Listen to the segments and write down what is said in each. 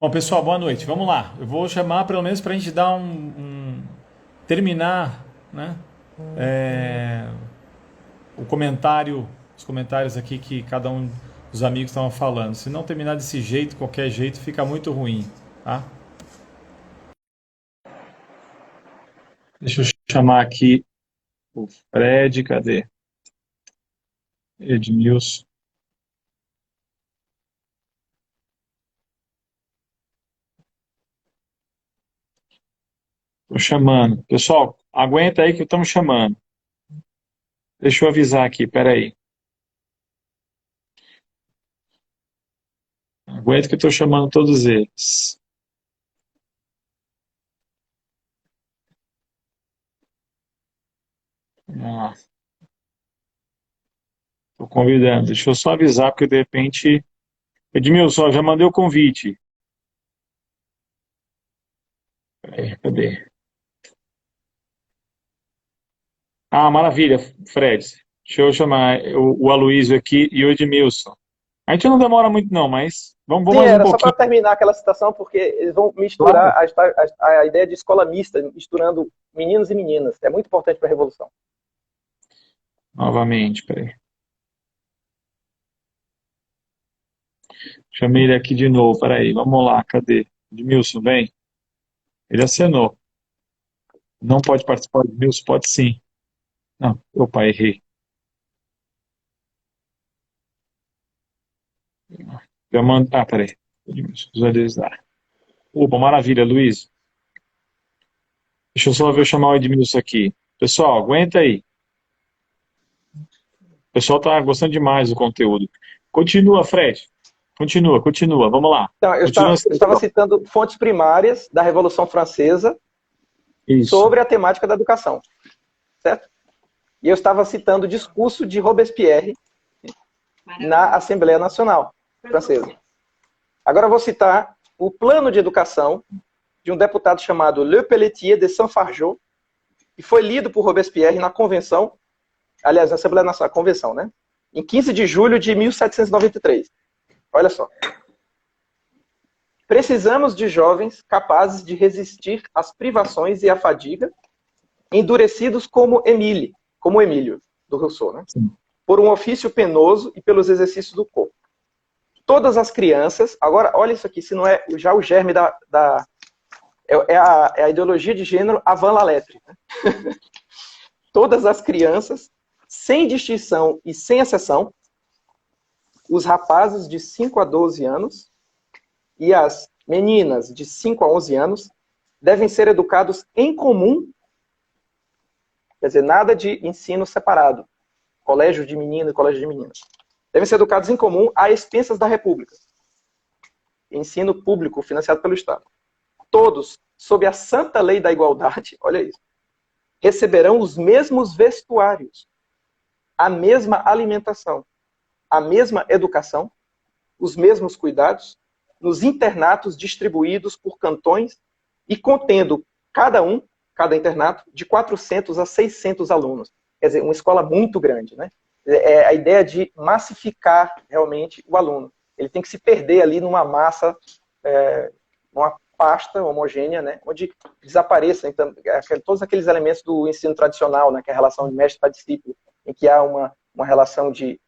Bom, pessoal, boa noite. Vamos lá. Eu vou chamar pelo menos para a gente dar terminar, né? é, o comentário, os comentários aqui que cada um dos amigos estavam falando. Se não terminar desse jeito, qualquer jeito, fica muito ruim, tá? Deixa eu chamar aqui o Fred, cadê? Edmilson. Tô chamando. Pessoal, aguenta aí que estamos chamando. Deixa eu avisar aqui, peraí. Aguenta que eu estou chamando todos eles. Ah, tô convidando. Deixa eu só avisar, porque de repente. Edmilson, já mandei o convite. Cadê? Ah, maravilha, Fred. Deixa eu chamar o Aloysio aqui e o Edmilson. A gente não demora muito não, mas vamos Sim, mais um era só para pouquinho. terminar aquela citação, porque eles vão Claro. misturar a ideia de escola mista, misturando meninos e meninas. É muito importante para a Revolução. Novamente, peraí. Chamei ele aqui de novo, peraí. Vamos lá, cadê? Edmilson, vem. Ele acenou. Não pode participar, Edmilson? Pode sim. Não, opa, errei. Já mando... Ah, peraí. Edmilson, visualizar. Opa, maravilha, Luiz. Deixa eu só ver eu chamar o Edmilson aqui. Pessoal, aguenta aí. O pessoal está gostando demais do conteúdo. Continua, Fred. Continua, continua. Vamos lá. Então, eu Continua estava, essa eu estava questão. citando fontes primárias da Revolução Francesa Isso. sobre a temática da educação, certo? E eu estava citando o discurso de Robespierre na Assembleia Nacional Francesa. Agora eu vou citar o plano de educação de um deputado chamado Le Pelletier de Saint-Fargeau, que foi lido por Robespierre na convenção, aliás, na Assembleia Nacional, convenção, né? Em 15 de julho de 1793. Olha só. Precisamos de jovens capazes de resistir às privações e à fadiga, endurecidos como Emílio, do Rousseau, né? Sim. Por um ofício penoso e pelos exercícios do corpo. Todas as crianças, agora olha isso aqui, se não é já o germe é a ideologia de gênero avant la lettre. Né? Todas as crianças, sem distinção e sem exceção, os rapazes de 5 a 12 anos e as meninas de 5 a 11 anos devem ser educados em comum, quer dizer, nada de ensino separado, colégio de menino e colégio de meninas. Devem ser educados em comum a expensas da República. Ensino público financiado pelo Estado. Todos, sob a santa lei da igualdade, olha isso, receberão os mesmos vestuários, a mesma alimentação, a mesma educação, os mesmos cuidados, nos internatos distribuídos por cantões e contendo cada internato, de 400 a 600 alunos. Quer dizer, uma escola muito grande, né? É a ideia de massificar realmente o aluno. Ele tem que se perder ali numa massa, numa pasta homogênea, né? Onde desapareçam então, todos aqueles elementos do ensino tradicional, né? Que é a relação de mestre para discípulo, em que há uma relação de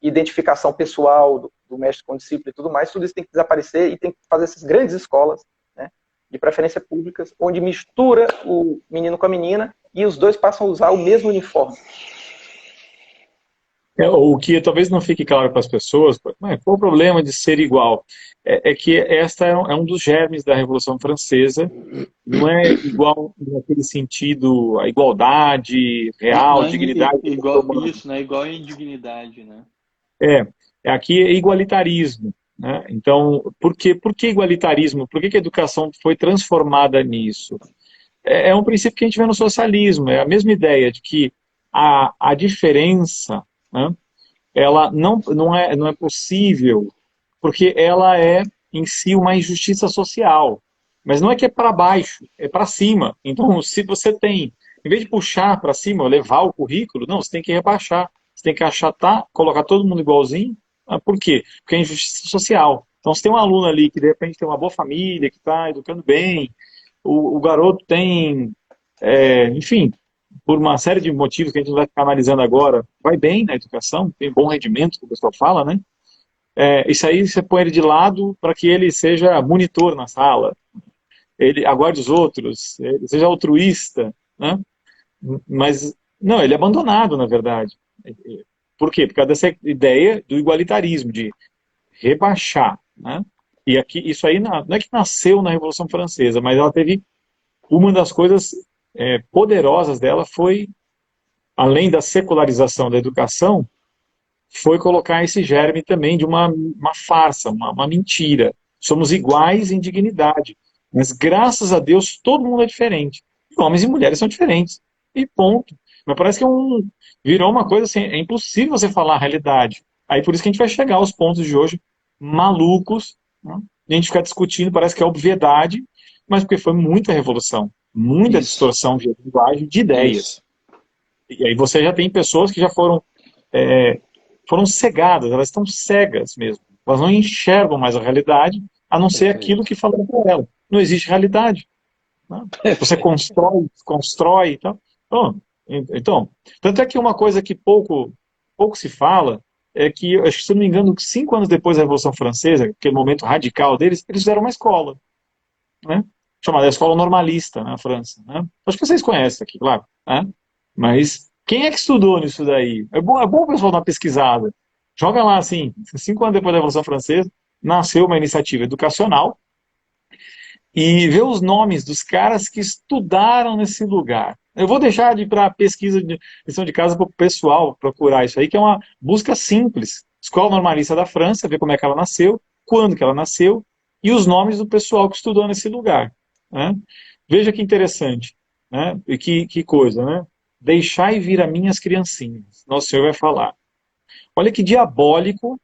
identificação pessoal do mestre com o discípulo e tudo mais, tudo isso tem que desaparecer e tem que fazer essas grandes escolas, né, de preferência públicas, onde mistura o menino com a menina e os dois passam a usar o mesmo uniforme. O que talvez não fique claro para as pessoas, mas qual o problema de ser igual? É que esta é um dos germes da Revolução Francesa, não é igual naquele sentido, a igualdade Não real, é dignidade da pessoa igual humana. isso, né? Igual em dignidade, né? É, aqui é igualitarismo. Né? Então, por que igualitarismo? Por que a educação foi transformada nisso? É um princípio que a gente vê no socialismo, é a mesma ideia de que a diferença, né, ela não é possível, porque ela é em si uma injustiça social. Mas não é que é para baixo, é para cima. Então, se você tem, em vez de puxar para cima, levar o currículo, não, você tem que rebaixar. Você tem que achatar, colocar todo mundo igualzinho. Por quê? Porque é injustiça social. Então, se tem um aluno ali que, de repente, tem uma boa família, que está educando bem, o garoto tem, enfim, por uma série de motivos que a gente não vai ficar analisando agora, vai bem na educação, tem bom rendimento, que o pessoal fala, né? Isso aí você põe ele de lado para que ele seja monitor na sala, ele aguarde os outros, ele seja altruísta, né? Mas, não, ele é abandonado, na verdade. Por quê? Por causa dessa ideia do igualitarismo, de rebaixar, né? E aqui, isso aí não é que nasceu na Revolução Francesa, mas ela teve, uma das coisas poderosas dela foi, além da secularização da educação, foi colocar esse germe também de uma farsa, uma mentira. Somos iguais em dignidade, mas graças a Deus todo mundo é diferente. Homens e mulheres são diferentes. E ponto. Mas parece que virou uma coisa assim, é impossível você falar a realidade. Aí por isso que a gente vai chegar aos pontos de hoje malucos, né? A gente fica discutindo, parece que é obviedade, mas porque foi muita revolução, muita distorção de linguagem, de ideias. E aí você já tem pessoas que já foram cegadas, elas estão cegas mesmo. Elas não enxergam mais a realidade, a não ser aquilo que falaram para elas. Não existe realidade. Né? Você constrói e tal. Então, tanto é que uma coisa que pouco se fala é que, acho que, se não me engano, 5 anos depois da Revolução Francesa, aquele momento radical deles, eles fizeram uma escola, né? Chamada Escola Normalista, na França. Né? Acho que vocês conhecem isso aqui, claro. Né? Mas quem é que estudou nisso daí? É bom o pessoal dar uma pesquisada. Joga lá, assim, 5 anos depois da Revolução Francesa, nasceu uma iniciativa educacional e vê os nomes dos caras que estudaram nesse lugar. Eu vou deixar para pesquisa de lição de casa para o pessoal procurar isso aí, que é uma busca simples. Escola Normalista da França, ver como é que ela nasceu, quando que ela nasceu, e os nomes do pessoal que estudou nesse lugar. Né? Veja que interessante, né? E que coisa, né? Deixai vir a minhas criancinhas. Nosso Senhor vai falar. Olha que diabólico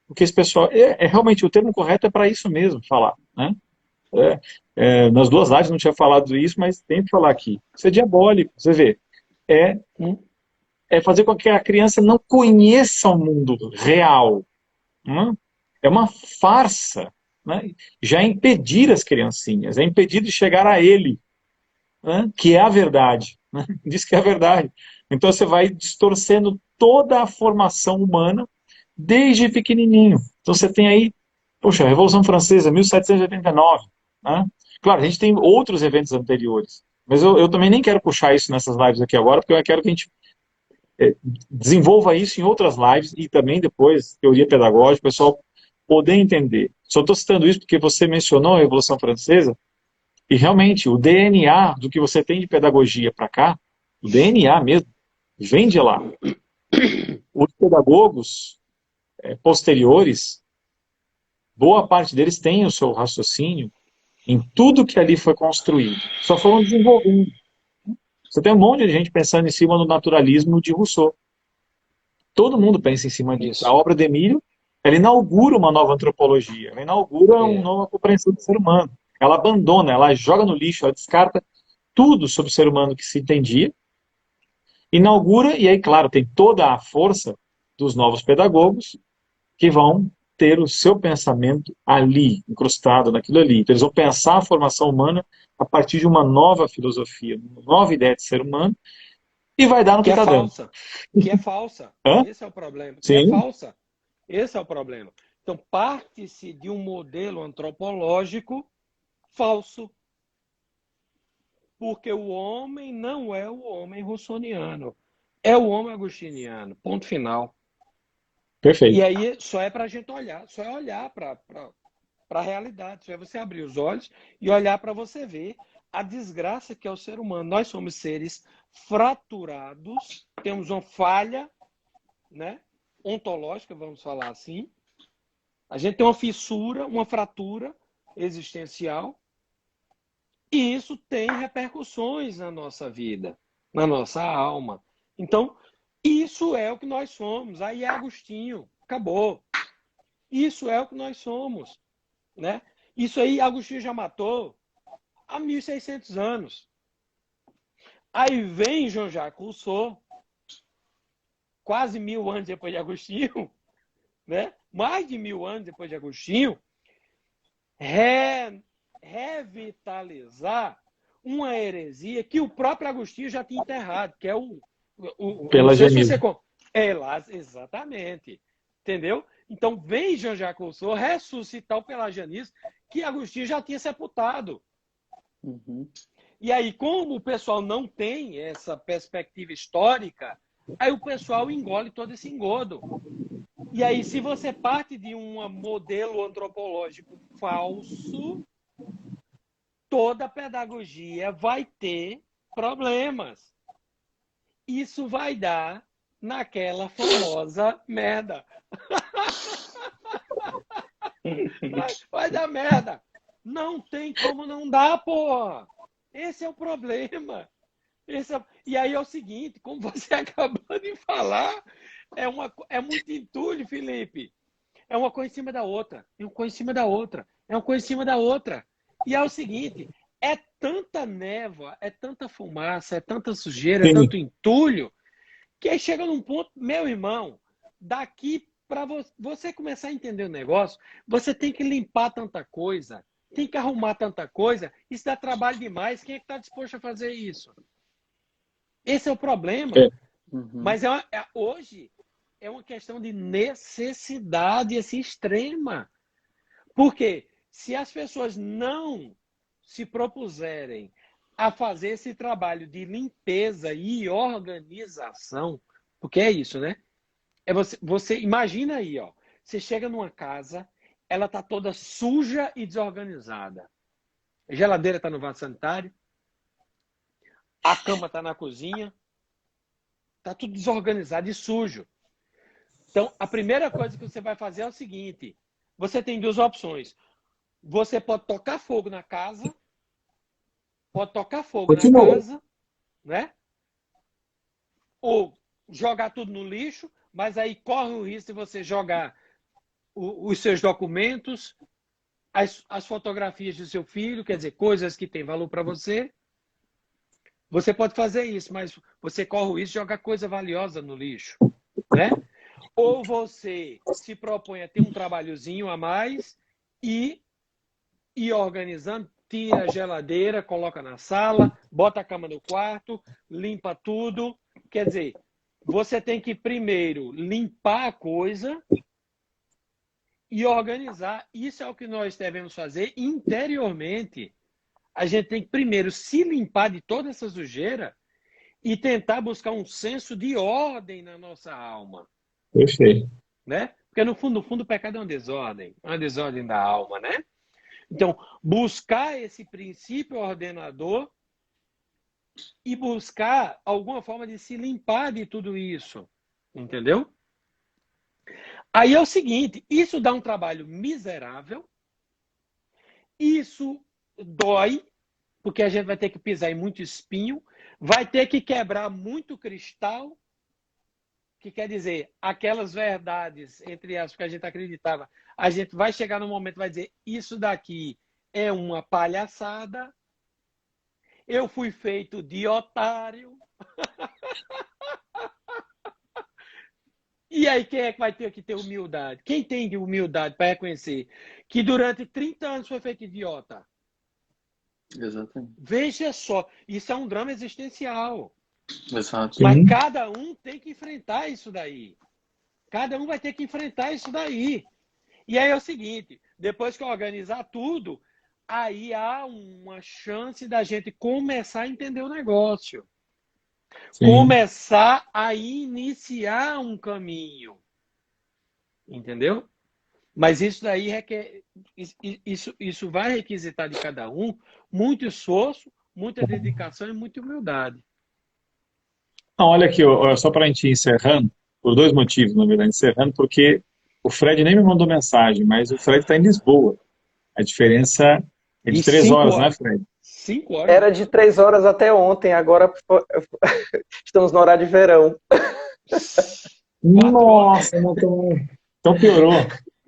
o que esse pessoal... realmente, o termo correto é para isso mesmo, falar, né? Nas duas lives não tinha falado isso, mas tem que falar aqui. Isso é diabólico, você vê. É, fazer com que a criança não conheça o mundo real. Né? É uma farsa. Né? Já impedir as criancinhas, é impedir de chegar a ele, né? Que é a verdade. Né? Diz que é a verdade. Então você vai distorcendo toda a formação humana desde pequenininho. Então você tem aí, poxa, a Revolução Francesa, 1789, né? Claro, a gente tem outros eventos anteriores, mas eu também nem quero puxar isso nessas lives aqui agora, porque eu quero que a gente desenvolva isso em outras lives e também depois, teoria pedagógica, o pessoal poder entender. Só estou citando isso porque você mencionou a Revolução Francesa e realmente o DNA do que você tem de pedagogia para cá, o DNA mesmo, vem de lá. Os pedagogos posteriores, boa parte deles tem o seu raciocínio em tudo que ali foi construído. Só foram desenvolvendo. Você tem um monte de gente pensando em cima do naturalismo de Rousseau. Todo mundo pensa em cima disso. A obra de Emílio, ela inaugura uma nova antropologia, ela inaugura uma nova compreensão do ser humano. Ela abandona, ela joga no lixo, ela descarta tudo sobre o ser humano que se entendia, inaugura, e aí, claro, tem toda a força dos novos pedagogos que vão ter o seu pensamento ali, incrustado naquilo ali. Então, eles vão pensar a formação humana a partir de uma nova filosofia, uma nova ideia de ser humano, e vai dar no que está dando. Que é falsa. Hã? Esse é o problema. Sim. Que é falsa. Esse é o problema. Então, parte-se de um modelo antropológico falso. Porque o homem não é o homem russoniano. É o homem agostiniano. Ponto final. Perfeito. E aí só é para a gente olhar. Só é olhar para a realidade. Só é você abrir os olhos e olhar para você ver a desgraça que é o ser humano. Nós somos seres fraturados, temos uma falha, né, ontológica, vamos falar assim. A gente tem uma fissura, uma fratura existencial, e isso tem repercussões na nossa vida, na nossa alma. Então, isso é o que nós somos. Aí é Agostinho, acabou. Isso é o que nós somos, né? Isso aí Agostinho já matou há 1.600 anos. Aí vem Jean-Jacques Rousseau, quase 1.000 anos depois de Agostinho, né? Mais de 1.000 anos depois de Agostinho, revitalizar uma heresia que o próprio Agostinho já tinha enterrado, que é o Pelagianismo. Lá, exatamente. Entendeu? Então vem Jean-Jacques Rousseau ressuscitar o pelagianismo que Agostinho já tinha sepultado. Uhum. E aí, como o pessoal não tem essa perspectiva histórica, aí o pessoal engole todo esse engodo. E aí, se você parte de um modelo antropológico falso, toda a pedagogia vai ter problemas. Isso vai dar naquela famosa merda. Vai dar merda. Não tem como não dar, porra. Esse é o problema. E aí é o seguinte, como você acabou de falar, é muito entulho, Felipe. É uma coisa em cima da outra. É uma coisa em cima da outra. É uma coisa em cima da outra. E é o seguinte, é tanta névoa, é tanta fumaça, é tanta sujeira, é Sim. tanto entulho, que aí chega num ponto, meu irmão, daqui para você começar a entender o negócio, você tem que limpar tanta coisa, tem que arrumar tanta coisa, isso dá trabalho demais. Quem é que está disposto a fazer isso? Esse é o problema. Uhum. Mas hoje é uma questão de necessidade assim, extrema. Porque se as pessoas não se propuserem a fazer esse trabalho de limpeza e organização, porque é isso, né? Você imagina aí, ó, você chega numa casa, ela tá toda suja e desorganizada. A geladeira tá no vaso sanitário, a cama tá na cozinha, tá tudo desorganizado e sujo. Então, a primeira coisa que você vai fazer é o seguinte, você tem duas opções. Você pode tocar fogo na casa, né? Ou jogar tudo no lixo, mas aí corre o risco de você jogar os seus documentos, as fotografias do seu filho, quer dizer, coisas que têm valor para você. Você pode fazer isso, mas você corre o risco de jogar coisa valiosa no lixo, né? Ou você se propõe a ter um trabalhozinho a mais e ir organizando, tira a geladeira, coloca na sala, bota a cama no quarto, limpa tudo. Quer dizer, você tem que primeiro limpar a coisa e organizar. Isso é o que nós devemos fazer interiormente. A gente tem que primeiro se limpar de toda essa sujeira e tentar buscar um senso de ordem na nossa alma. Perfeito. Né? Porque no fundo, o pecado é uma desordem da alma, né? Então, buscar esse princípio ordenador e buscar alguma forma de se limpar de tudo isso, entendeu? Aí é o seguinte, isso dá um trabalho miserável, isso dói, porque a gente vai ter que pisar em muito espinho, vai ter que quebrar muito cristal, que quer dizer, aquelas verdades, entre as que a gente acreditava, a gente vai chegar no momento e vai dizer, isso daqui é uma palhaçada, eu fui feito de otário. E aí quem é que vai ter que ter humildade? Quem tem de humildade para reconhecer que durante 30 anos foi feito idiota? Exatamente. Veja só, isso é um drama existencial. Exato. Mas Sim. cada um tem que enfrentar isso daí. Cada um vai ter que enfrentar isso daí. E aí é o seguinte, depois que eu organizar tudo, aí há uma chance da gente começar a entender o negócio. Sim. Começar a iniciar um caminho. Entendeu? Mas isso daí requer, isso vai requisitar de cada um muito esforço, muita dedicação e muita humildade. Não, olha aqui, ó, só para a gente ir encerrando, por dois motivos, na verdade, encerrando, porque o Fred nem me mandou mensagem, mas o Fred está em Lisboa. A diferença é de 3 horas, né, Fred? 5 horas. Era de 3 horas até ontem, agora estamos no horário de verão. Nossa, não tô... Então piorou.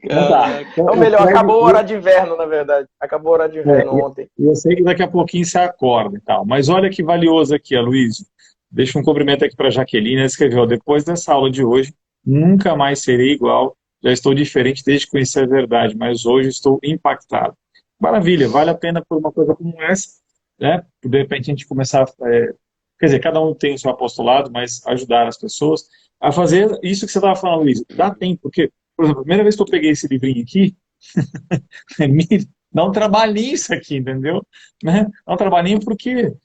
Não dá. Ou melhor, acabou a hora de inverno, na verdade. Acabou a hora de inverno ontem. E eu sei que daqui a pouquinho você acorda e tal. Mas olha que valioso aqui, Aloysio. Deixa um cumprimento aqui para a Jaqueline. Ela escreveu, depois dessa aula de hoje, nunca mais serei igual. Já estou diferente desde que conheci a verdade, mas hoje estou impactado. maravilha, vale a pena por uma coisa como essa, né? De repente a gente começar, quer dizer, cada um tem o seu apostolado, mas ajudar as pessoas a fazer isso que você estava falando, Luiz. Dá tempo, porque, por exemplo, a primeira vez que eu peguei esse livrinho aqui, dá um trabalhinho isso aqui, entendeu? Né? Dá um trabalhinho porque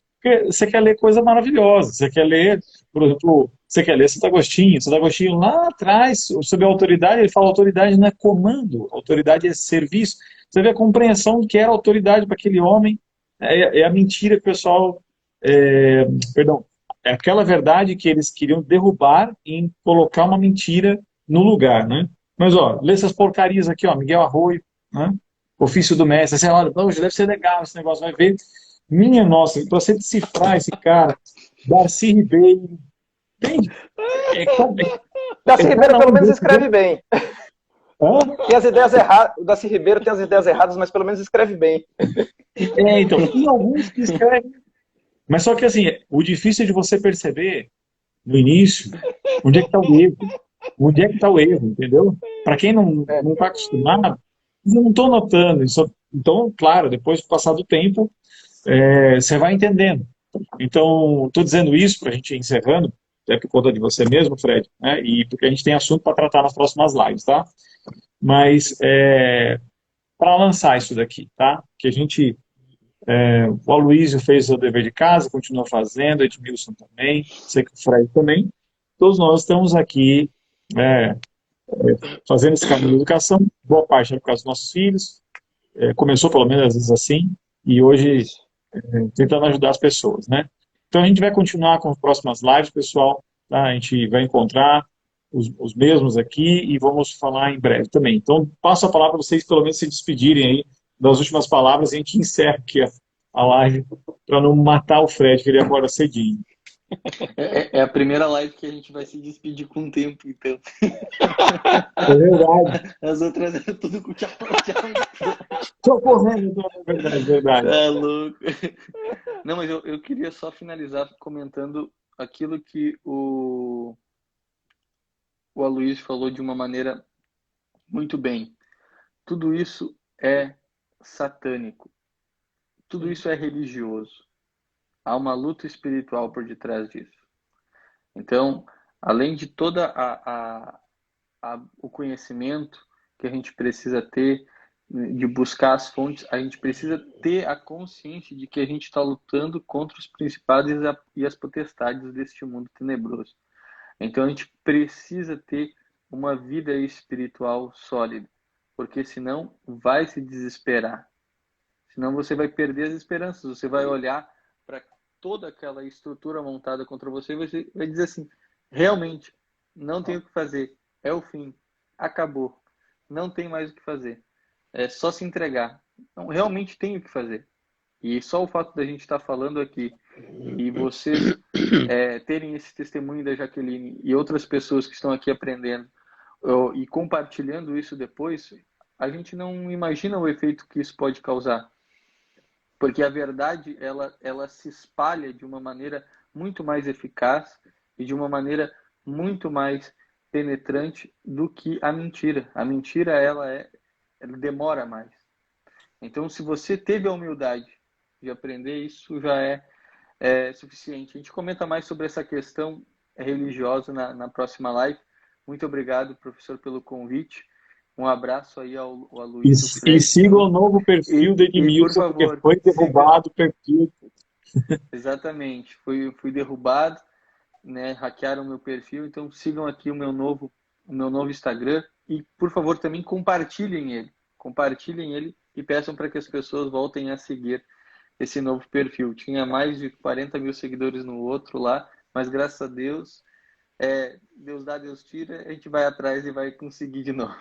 você quer ler coisa maravilhosa, você quer ler, por exemplo, você quer ler Santo Agostinho lá atrás, sobre a autoridade, ele fala autoridade não é comando, autoridade é serviço. Você vê a compreensão do que era autoridade para aquele homem, é a mentira que o pessoal, perdão, é aquela verdade que eles queriam derrubar em colocar uma mentira no lugar, né? Mas, ó, lê essas porcarias aqui, ó, Miguel Arroio, né? Ofício do mestre, você olha, hoje deve ser legal esse negócio, vai ver. Minha nossa, para você decifrar esse cara, Darcy Ribeiro, entende? É, Darcy Ribeiro cada pelo um menos desses. escreve bem. Hã? Tem as ideias erradas. O Darcy Ribeiro tem as ideias erradas, mas pelo menos escreve bem. Então, tem alguns que escrevem, mas só que assim, o difícil é de você perceber no início onde é que está o erro, onde é que está o erro, entendeu? Para quem não está acostumado, eu não estou notando isso. Então, claro, depois do passar do tempo, você vai entendendo. Então, estou dizendo isso para a gente ir encerrando, até por conta de você mesmo, Fred, né? E porque a gente tem assunto para tratar nas próximas lives, tá? Mas para lançar isso daqui, tá? Que a gente, o Aloysio fez o dever de casa, continua fazendo, o Edmilson também, sei que o Fred também. Todos nós estamos aqui é, fazendo esse caminho de educação, boa parte é por causa dos nossos filhos, começou pelo menos às vezes assim, e hoje tentando ajudar as pessoas, né? Então a gente vai continuar com as próximas lives, pessoal, tá? A gente vai encontrar os mesmos aqui e vamos falar em breve também. Então passo a palavra para vocês pelo menos se despedirem aí das últimas palavras e a gente encerra aqui a live para não matar o Fred, que ele acorda cedinho. É a primeira live que a gente vai se despedir com o tempo, então. É verdade. As outras é tudo com tchau, tchau. Estou correndo, então, é verdade, é verdade. Tá louco. Não, mas eu queria só finalizar comentando aquilo que o Aloysio falou de uma maneira muito bem. Tudo isso é satânico. Tudo isso é religioso. Há uma luta espiritual por detrás disso. Então, além de toda o conhecimento que a gente precisa ter, de buscar as fontes, a gente precisa ter a consciência de que a gente está lutando contra os principados e as potestades deste mundo tenebroso. Então, a gente precisa ter uma vida espiritual sólida, porque senão vai se desesperar. Senão você vai perder as esperanças, você vai olhar para toda aquela estrutura montada contra você e você vai dizer assim, realmente, não tem o que fazer, é o fim, acabou, não tem mais o que fazer, é só se entregar. Não, realmente tem o que fazer. E só o fato da gente estar falando aqui e vocês terem esse testemunho da Jaqueline e outras pessoas que estão aqui aprendendo e compartilhando isso depois, a gente não imagina o efeito que isso pode causar. Porque a verdade, ela se espalha de uma maneira muito mais eficaz e de uma maneira muito mais penetrante do que a mentira. A mentira, ela demora mais. Então, se você teve a humildade de aprender, isso já é suficiente. A gente comenta mais sobre essa questão religiosa na próxima live. Muito obrigado, professor, pelo convite. Um abraço aí ao Aloysio E Fred. siga o novo perfil do E por Edmilson, porque favor, foi derrubado o perfil. exatamente, fui derrubado, né? Hackearam meu perfil, então sigam aqui o meu novo Instagram e, por favor, também compartilhem ele e peçam para que as pessoas voltem a seguir esse novo perfil. Tinha mais de 40 mil seguidores no outro lá, mas graças a Deus, Deus dá, Deus tira, a gente vai atrás e vai conseguir de novo.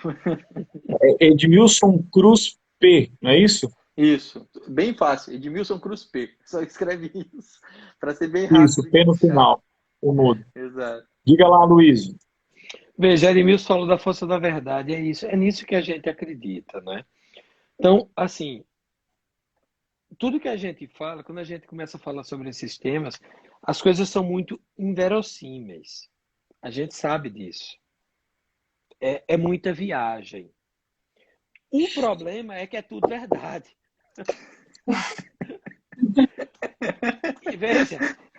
Edmilson Cruz P, não é isso? Isso, bem fácil, Edmilson Cruz P. Só escreve isso, para ser bem rápido. Isso, P no final, o mudo. Exato. Diga lá, Luiz. Veja, Edmilson falou da força da verdade, é isso, é nisso que a gente acredita, né? Então, assim, tudo que a gente fala, quando a gente começa a falar sobre esses temas, as coisas são muito inverossímeis. A gente sabe disso. É muita viagem. O problema é que é tudo verdade. E veja,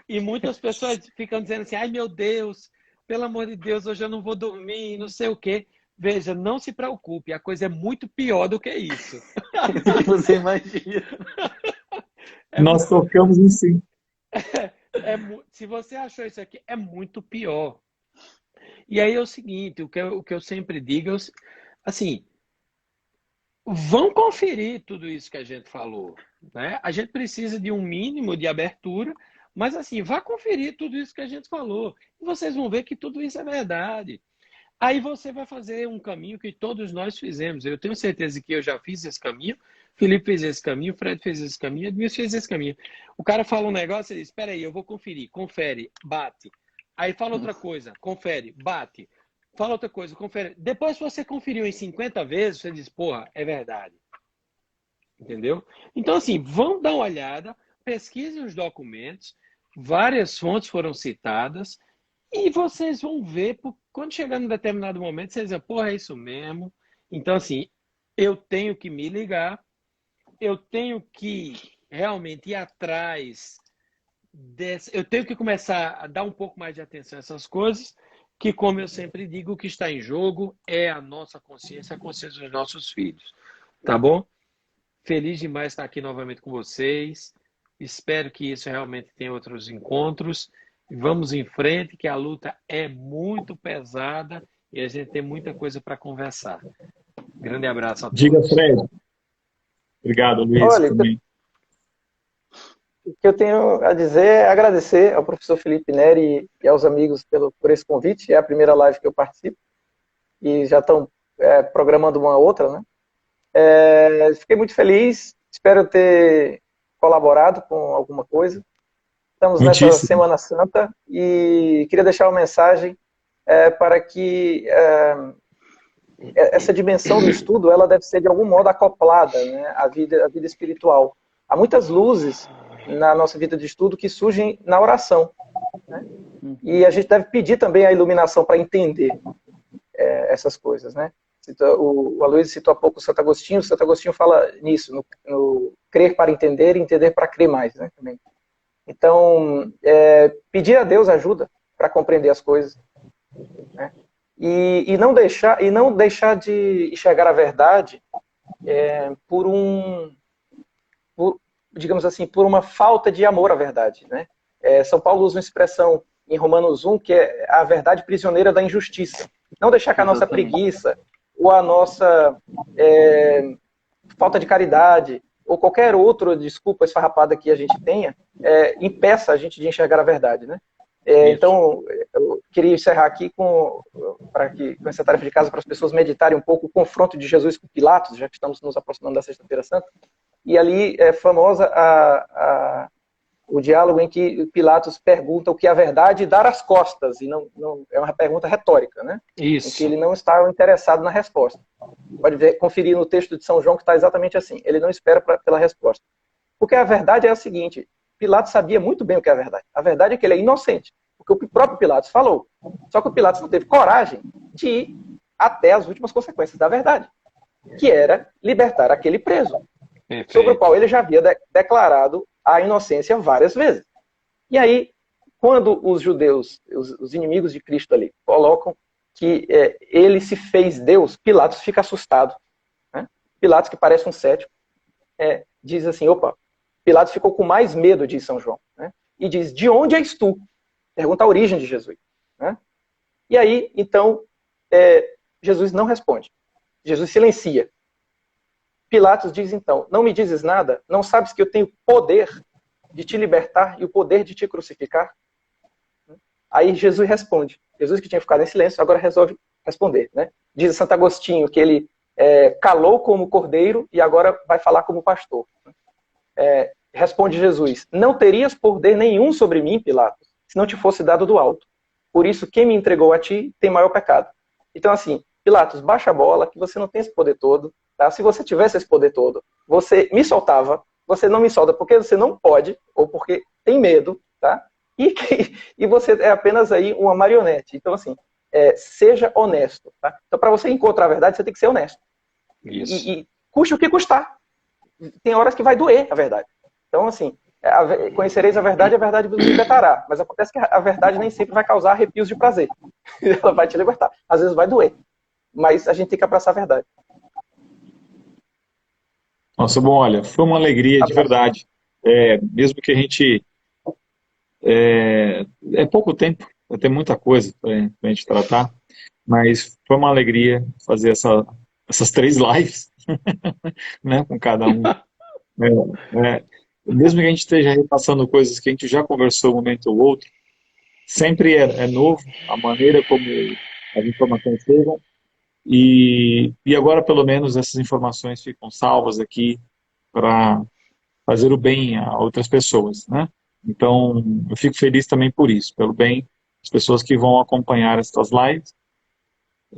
e muitas pessoas ficam dizendo assim, ai meu Deus, pelo amor de Deus, hoje eu não vou dormir, não sei o quê. Veja, não se preocupe, a coisa é muito pior do que isso. Você imagina. Nós tocamos em si. Se você achou isso aqui, é muito pior. E aí é o seguinte, o que eu sempre digo, assim, vão conferir tudo isso que a gente falou, né? A gente precisa de um mínimo de abertura, mas assim, vá conferir tudo isso que a gente falou. E vocês vão ver que tudo isso é verdade. Aí você vai fazer um caminho que todos nós fizemos. Eu tenho certeza que eu já fiz esse caminho, Felipe fez esse caminho, Fred fez esse caminho, Edmilson fez esse caminho. O cara fala um negócio e diz, espera aí, eu vou conferir. Confere, bate. Aí fala outra coisa, confere, bate. Fala outra coisa, confere. Depois que você conferiu em 50 vezes, você diz, porra, é verdade. Entendeu? Então, assim, vão dar uma olhada, pesquisem os documentos, várias fontes foram citadas, e vocês vão ver, quando chegar num determinado momento, vocês dizem, porra, é isso mesmo. Então, assim, eu tenho que me ligar, eu tenho que realmente ir atrás eu tenho que começar a dar um pouco mais de atenção a essas coisas, que, como eu sempre digo, o que está em jogo é a nossa consciência, a consciência dos nossos filhos. Tá bom? Feliz demais estar aqui novamente com vocês. Espero que isso realmente tenha outros encontros. Vamos em frente, que a luta é muito pesada e a gente tem muita coisa para conversar. Grande abraço a todos. Diga, Fred. Obrigado, Luiz, Olha, também. O que eu tenho a dizer é agradecer ao professor Felipe Neri e aos amigos por esse convite. É a primeira live que eu participo e já estão programando uma outra, né? Fiquei muito feliz, espero ter colaborado com alguma coisa. Estamos nessa Semana Santa e queria deixar uma mensagem para que essa dimensão do estudo ela deve ser de algum modo acoplada, né, à vida espiritual. Há muitas luzes na nossa vida de estudo que surgem na oração, né? E a gente deve pedir também a iluminação para entender essas coisas, né? O Aloysio citou há pouco o Santo Agostinho fala nisso, no crer para entender e entender para crer mais, né? Também. Então, pedir a Deus ajuda para compreender as coisas, né? E não deixar de enxergar a verdade digamos assim, por uma falta de amor à verdade, né? São Paulo usa uma expressão em Romanos 1 que é a verdade prisioneira da injustiça. Não deixar que a nossa preguiça ou a nossa falta de caridade ou qualquer outra desculpa esfarrapada que a gente tenha impeça a gente de enxergar a verdade, né? Então, eu queria encerrar aqui com essa tarefa de casa para as pessoas meditarem um pouco o confronto de Jesus com Pilatos, já que estamos nos aproximando da Sexta-feira Santa. E ali é famosa o diálogo em que Pilatos pergunta o que é a verdade e dar as costas, e não é uma pergunta retórica, né? Isso. Em que ele não está interessado na resposta. Pode conferir no texto de São João que está exatamente assim, ele não espera pela resposta. Porque a verdade é a seguinte, Pilatos sabia muito bem o que é a verdade. A verdade é que ele é inocente, porque o próprio Pilatos falou. Só que o Pilatos não teve coragem de ir até as últimas consequências da verdade, que era libertar aquele preso, sobre o qual ele já havia declarado a inocência várias vezes. E aí, quando os judeus, os inimigos de Cristo ali, colocam que ele se fez Deus, Pilatos fica assustado, né? Pilatos, que parece um cético, diz assim, opa, Pilatos ficou com mais medo, diz São João, né? E diz, de onde és tu? Pergunta a origem de Jesus, né? E aí, então, Jesus não responde. Jesus silencia. Pilatos diz então, não me dizes nada? Não sabes que eu tenho poder de te libertar e o poder de te crucificar? Aí Jesus responde. Jesus, que tinha ficado em silêncio, agora resolve responder, né? Diz Santo Agostinho que ele calou como cordeiro e agora vai falar como pastor. Responde Jesus, não terias poder nenhum sobre mim, Pilatos, se não te fosse dado do alto. Por isso, quem me entregou a ti tem maior pecado. Então, assim, Pilatos, baixa a bola, que você não tem esse poder todo. Tá? Se você tivesse esse poder todo, você me soltava, você não me solta porque você não pode, ou porque tem medo, tá? E você é apenas aí uma marionete. Então, assim, seja honesto. Tá? Então, para você encontrar a verdade, você tem que ser honesto. Isso. E custe o que custar. tem horas que vai doer a verdade. Então, assim, conhecereis a verdade vos libertará. Mas acontece que a verdade nem sempre vai causar arrepios de prazer. Ela vai te libertar. Às vezes vai doer. Mas a gente tem que abraçar a verdade. Nossa, bom, olha, foi uma alegria de verdade. Mesmo que a gente... É pouco tempo, vai ter muita coisa para a gente tratar, mas foi uma alegria fazer essas 3 lives, né, com cada um. Mesmo que a gente esteja repassando coisas que a gente já conversou um momento ou outro, sempre é novo a maneira como as informações chegam, e agora pelo menos essas informações ficam salvas aqui para fazer o bem a outras pessoas, né? Então, eu fico feliz também por isso, pelo bem das pessoas que vão acompanhar estas lives.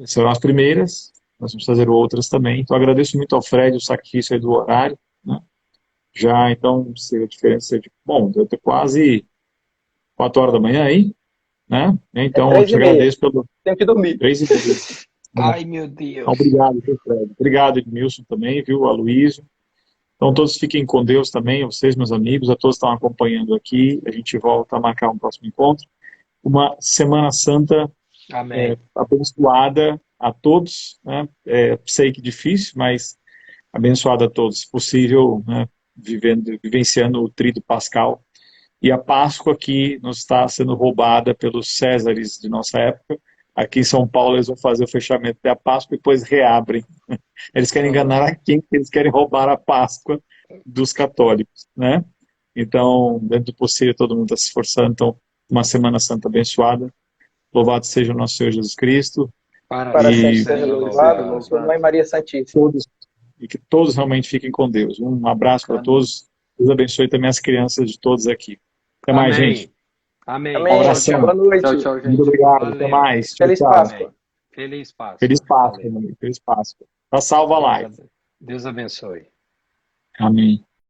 Serão as primeiras, nós vamos fazer outras também. Então, agradeço muito ao Fred o sacrifício aí do horário, né? Já, então, se a diferença de... Bom, deu até quase 4 horas da manhã aí, né? Então, eu te 3h30. agradeço pelo... Tenho que dormir. 3h30. Ai, meu Deus. Obrigado, viu, Fred. Obrigado, Edmilson, também, viu, Aloysio. Então, todos fiquem com Deus também, vocês, meus amigos, a todos que estão acompanhando aqui. A gente volta a marcar um próximo encontro. Uma Semana Santa Amém. abençoada a todos, né? Sei que difícil, mas abençoada a todos. Se possível, né? Vivenciando o Tríduo Pascal. E a Páscoa que nos está sendo roubada pelos Césares de nossa época. Aqui em São Paulo eles vão fazer o fechamento da Páscoa e depois reabrem. Eles querem enganar a quem? Eles querem roubar a Páscoa dos católicos, né? Então, dentro do possível, todo mundo está se esforçando. Então, uma Semana Santa abençoada. Louvado seja o nosso Senhor Jesus Cristo. Para sempre seja Senhor, louvado, louvado. sua Mãe Maria Santíssima. E que todos realmente fiquem com Deus. Um abraço para todos. Deus abençoe também as crianças de todos aqui. Até mais, Amém. gente. Amém. Amém. Um abração. Boa noite. Tchau, tchau, gente. Muito obrigado. Valeu. Até mais. Tchau, Feliz tchau. Páscoa. Feliz Páscoa. Feliz Páscoa, Valeu. meu amigo. Feliz Páscoa. Tá salva a live. Deus abençoe. Amém.